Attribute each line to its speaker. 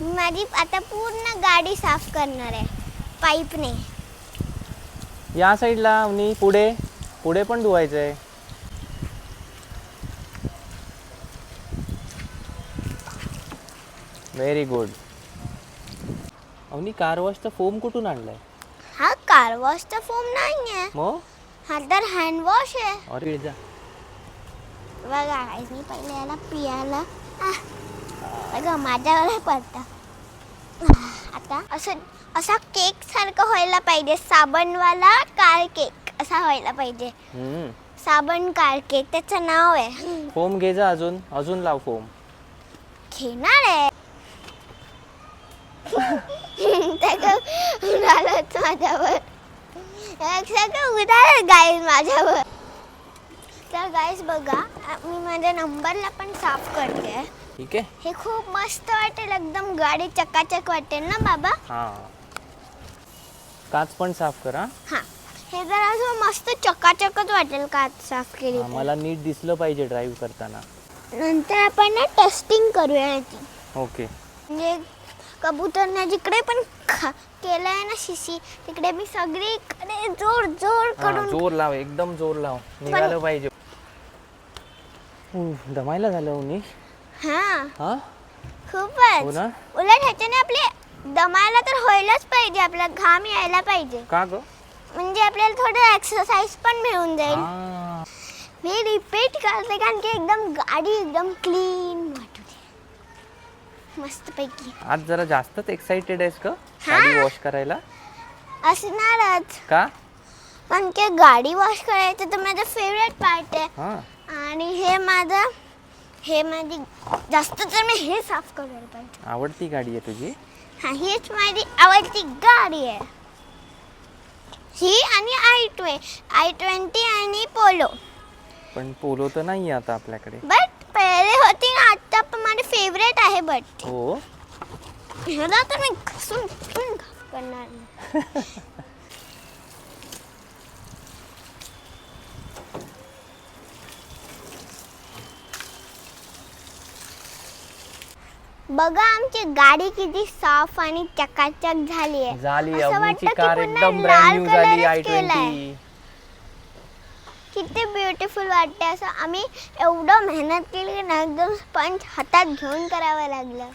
Speaker 1: मी माझी आता पूर्ण गाडी साफ करणार आहे पाईपने.
Speaker 2: या साईडला आणि पुढे पुढे पण धुवायचं आहे. Very good. अवनी कार वॉशचा फोम कुठून आणलाय?
Speaker 1: हा कार वॉशचा फोम नाही आहे,
Speaker 2: मग
Speaker 1: हा तर हँड वॉश आहे.
Speaker 2: अरे जा.
Speaker 1: बघा मी पहिले याला पियाला बघा माझ्यावर पडता. आता असं असा केक सारखं व्हायला पाहिजे, साबणवाला कार केक असा व्हायला पाहिजे. साबण कार केक त्याचं नाव आहे.
Speaker 2: फोम घे जा, अजून अजून लाव फोम.
Speaker 1: घेणार आहे उडालच माझ्यावर, सगळं उडाल गाईस माझ्यावर. तर गाईस बघा मी माझ्या नंबरला पण साफ करते.
Speaker 2: ठीक आहे.
Speaker 1: हे खूप मस्त वाटेल, एकदम गाडी चकाचक वाटेल ना बाबा.
Speaker 2: हा काच पण साफ करा.
Speaker 1: हा हे जर असं मस्त चकाचकच वाटेल काच साफ केली तर.
Speaker 2: मला नीट दिसलं पाहिजे ड्राईव्ह करताना.
Speaker 1: नंतर आपण ना टेस्टिंग करूया याची.
Speaker 2: ओके.
Speaker 1: म्हणजे कबूतरने जिकडे पण केलंय ना शिशी तिकडे मी सगळीकडे जोर जोर करून
Speaker 2: जोर लाव, एकदम जोर लाव, निघालं पाहिजे. दमायला झालं उनी.
Speaker 1: हा
Speaker 2: हा
Speaker 1: खूपच.
Speaker 2: हो ना.
Speaker 1: उलट ह्याच्याने आपले दमायला तर व्हायलाच पाहिजे, आपला घाम यायला पाहिजे.
Speaker 2: का ग?
Speaker 1: म्हणजे आपल्याला थोडं एक्सरसाइज पण मिळून जाईल. मी रिपीट करते कारण की एकदम गाडी एकदम क्लीन वाटू दे मस्त पैकी.
Speaker 2: आज जरा जास्तच एक्साइटेड आहेस का गाडी वॉश करायला?
Speaker 1: असणारच.
Speaker 2: का?
Speaker 1: कारण की गाडी वॉश करायचं तर माझं फेवरेट पार्ट आहे.
Speaker 2: हा
Speaker 1: आणि हे माझी जास्त तर मी हे साफ करायला पाहिजे.
Speaker 2: आवडती गाडी आहे तुझी?
Speaker 1: हा हीच माझी आवडती गाडी आहे ही. आणि i20 आणि पोलो.
Speaker 2: पण पोलो तर नाही आता आपल्याकडे.
Speaker 1: बट पहिले होती ना, आता पण माझी फेवरेट आहे. बट
Speaker 2: हो
Speaker 1: ह्याला तर मी घासून करणार नाही. बघा आमची गाडी किती साफ आणि चकाचक झाली आहे.
Speaker 2: झाली.
Speaker 1: असं
Speaker 2: अवनीची
Speaker 1: वाटतं की
Speaker 2: कार
Speaker 1: पुन्हा
Speaker 2: एकदम ब्रँड न्यू
Speaker 1: लाल
Speaker 2: झाली.
Speaker 1: कलरच केलाय.
Speaker 2: i20.
Speaker 1: किती ब्युटिफुल वाटते. असं आम्ही एवढं मेहनत केली ना, एकदम स्पंज हातात घेऊन करावं लागलं.